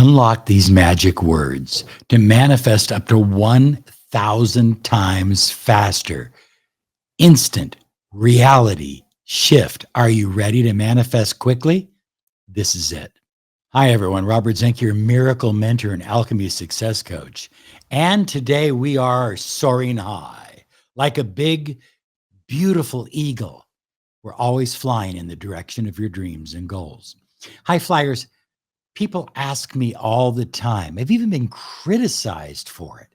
Unlock these magic words to manifest up to 1,000 times faster. Instant reality shift. Are you ready to manifest quickly? This is it. Hi, everyone. Robert Zink, your miracle mentor and alchemy success coach. And today we are soaring high like a big, beautiful eagle. We're always flying in the direction of your dreams and goals. High flyers, people ask me all the time, I've even been criticized for it.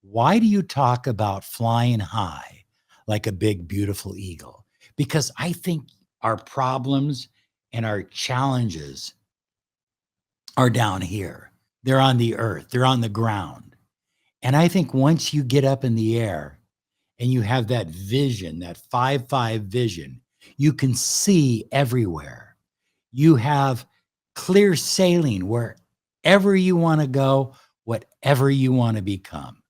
Why do you talk about flying high like a big, beautiful eagle? Because I think our problems and our challenges are down here. They're on the earth, they're on the ground. And I think once you get up in the air and you have that vision, that 5-5 vision, you can see everywhere. You have clear sailing wherever you want to go, whatever you want to become.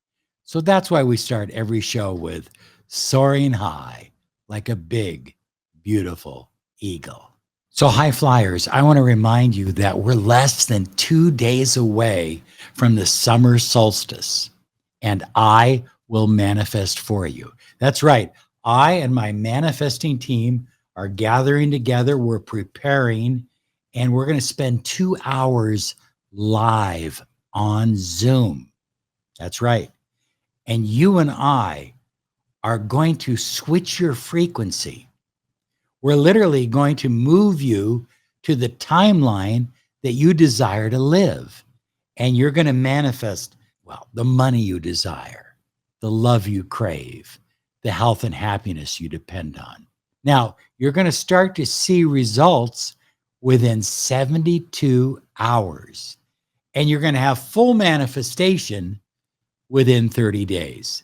So that's why we start every show with soaring high like a big, beautiful eagle. So high flyers, I want to remind you that we're less than 2 days away from the summer solstice, and I will manifest for you. That's right. I and my manifesting team are gathering together. We're preparing, and we're going to spend 2 hours live on Zoom. That's right. And you and I are going to switch your frequency. We're literally going to move you to the timeline that you desire to live. And you're going to manifest, well, the money you desire, the love you crave, the health and happiness you depend on. Now, you're going to start to see results within 72 hours. And you're going to have full manifestation within 30 days.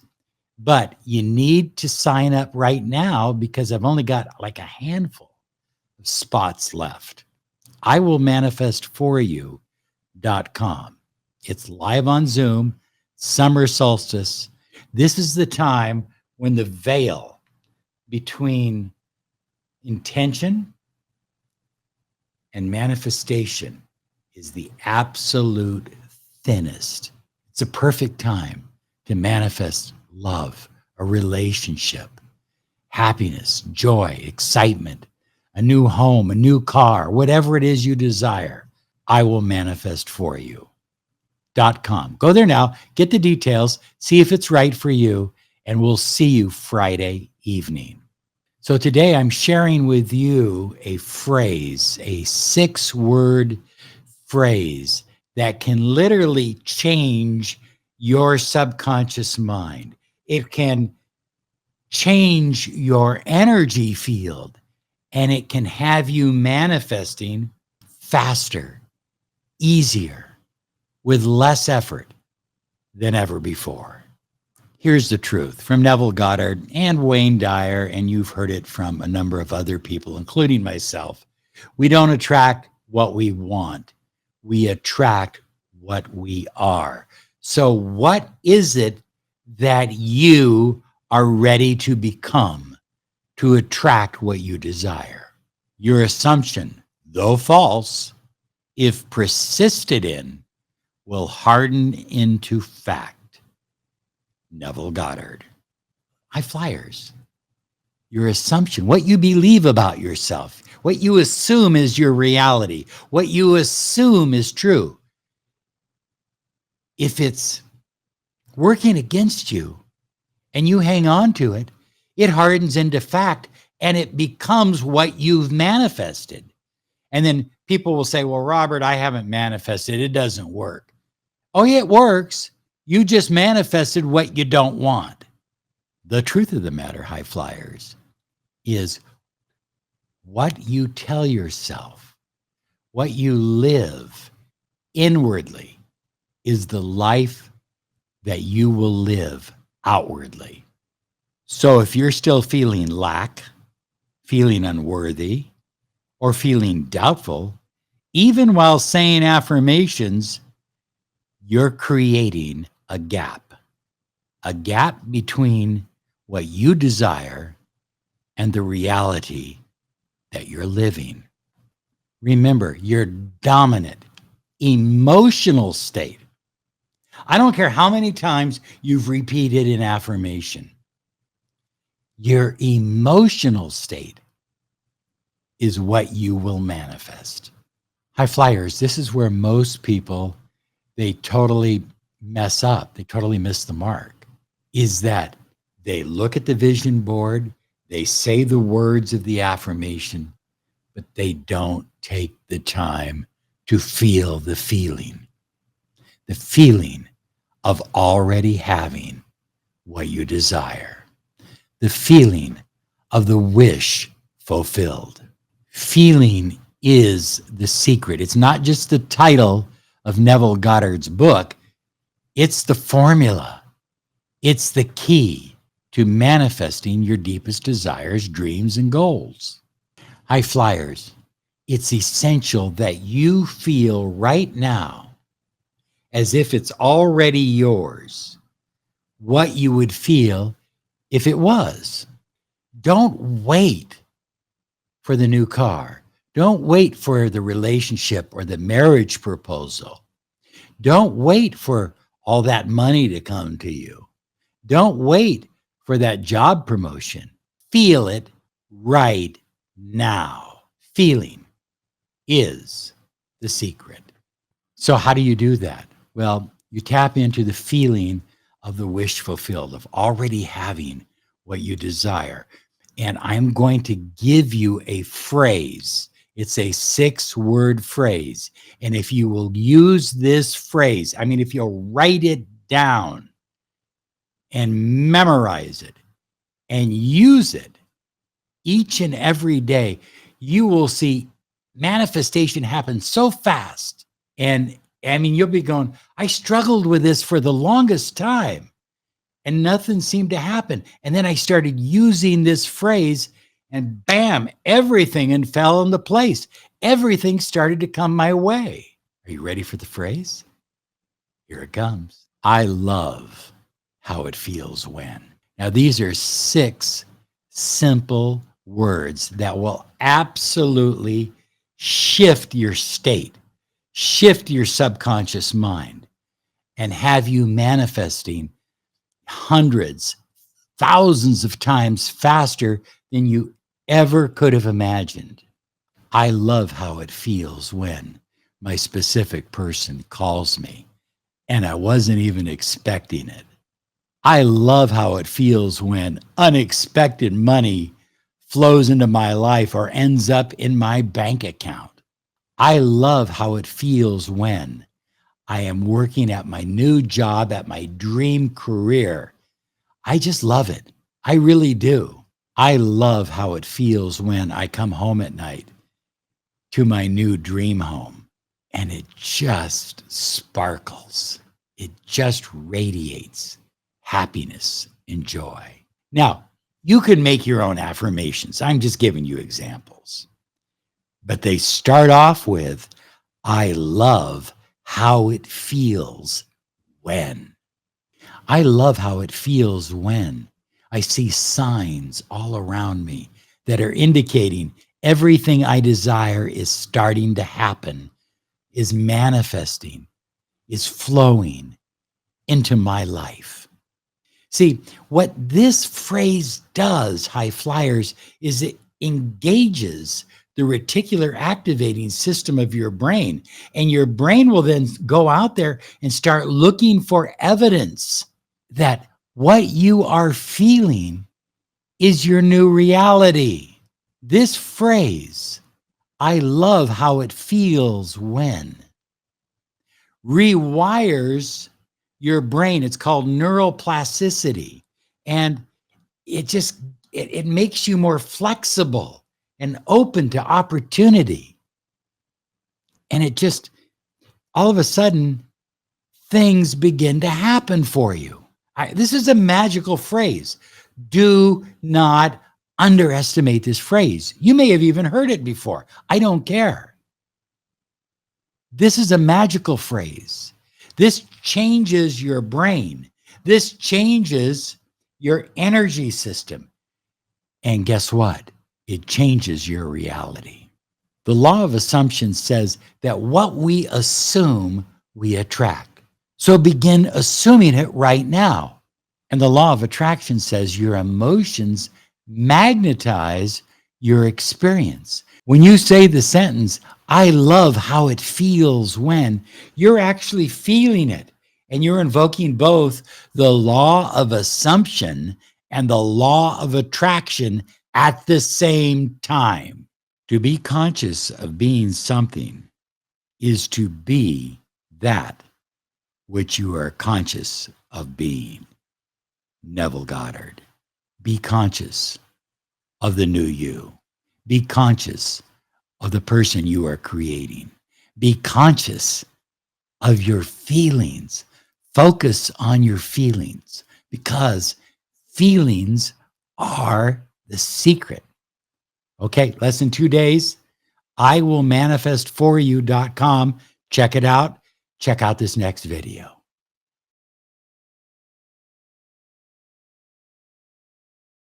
But you need to sign up right now because I've only got like a handful of spots left. I will manifest for you.com. It's live on Zoom, summer solstice. This is the time when the veil between intention and manifestation is the absolute thinnest. It's a perfect time to manifest love, a relationship, happiness, joy, excitement, a new home, a new car, whatever it is you desire. I will manifest for you.com. Go there now, get the details, see if it's right for you, and we'll see you Friday evening. So today I'm sharing with you a phrase, a 6-word phrase that can literally change your subconscious mind. It can change your energy field, and it can have you manifesting faster, easier, with less effort than ever before. Here's the truth from Neville Goddard and Wayne Dyer, and you've heard it from a number of other people, including myself. We don't attract what we want. We attract what we are. So what is it that you are ready to become to attract what you desire? Your assumption, though false, if persisted in, will harden into fact. Neville Goddard. High flyers. Your assumption, what you believe about yourself, what you assume is your reality, what you assume is true. If it's working against you and you hang on to it, it hardens into fact and it becomes what you've manifested. And then people will say, well, Robert, I haven't manifested. It doesn't work. Oh, yeah, it works. You just manifested what you don't want. The truth of the matter, high flyers, is what you tell yourself, what you live inwardly is the life that you will live outwardly. So if you're still feeling lack, feeling unworthy, or feeling doubtful, even while saying affirmations, you're creating a gap between what you desire and the reality that you're living. Remember, you're dominant, emotional state. I don't care how many times you've repeated an affirmation. Your emotional state is what you will manifest. High flyers, this is where most people, they totally mess up. They totally miss the mark. Is that they look at the vision board, they say the words of the affirmation, but they don't take the time to feel the feeling of already having what you desire, the feeling of the wish fulfilled. Feeling is the secret. It's not just the title of Neville Goddard's book, it's the formula. It's the key to manifesting your deepest desires, dreams, and goals. High flyers, it's essential that you feel right now as if it's already yours, what you would feel if it was. Don't wait for the new car. Don't wait for the relationship or the marriage proposal. Don't wait for all that money to come to you. Don't wait for that job promotion. Feel it right now. Feeling is the secret. So how do you do that? Well, you tap into the feeling of the wish fulfilled, of already having what you desire. And I'm going to give you a phrase. It's a 6-word phrase. And if you will use this phrase, if you'll write it down and memorize it and use it each and every day, you will see manifestation happen so fast. And you'll be going, I struggled with this for the longest time and nothing seemed to happen. And then I started using this phrase and bam, everything fell into place. Everything started to come my way. Are you ready for the phrase? Here it comes. I love how it feels when. Now, these are 6 simple words that will absolutely shift your state, shift your subconscious mind, and have you manifesting hundreds, thousands of times faster than you ever could have imagined. I love how it feels when my specific person calls me and I wasn't even expecting it. I love how it feels when unexpected money flows into my life or ends up in my bank account. I love how it feels when I am working at my new job, at my dream career. I just love it. I really do. I love how it feels when I come home at night to my new dream home and it just sparkles. It just radiates happiness and joy. Now, you can make your own affirmations. I'm just giving you examples. But they start off with, I love how it feels when. I love how it feels when I see signs all around me that are indicating everything I desire is starting to happen, is manifesting, is flowing into my life. See, what this phrase does, high flyers, is it engages the reticular activating system of your brain. And your brain will then go out there and start looking for evidence that what you are feeling is your new reality. This phrase, I love how it feels when, rewires your brain. It's called neuroplasticity. And it makes you more flexible and open to opportunity. And it just, all of a sudden, things begin to happen for you. This is a magical phrase. Do not underestimate this phrase. You may have even heard it before. I don't care. This is a magical phrase. This changes your brain. This changes your energy system. And guess what? It changes your reality. The law of assumption says that what we assume, we attract. So begin assuming it right now. And the law of attraction says your emotions magnetize your experience. When you say the sentence, I love how it feels when, you're actually feeling it. And you're invoking both the law of assumption and the law of attraction at the same time. To be conscious of being something is to be that which you are conscious of being. Neville Goddard. Be conscious of the new you. Be conscious of the person you are creating. Be conscious of your feelings. Focus on your feelings because feelings are the secret. Okay, less than 2 days. I will manifest for you.com. Check it out. Check out this next video.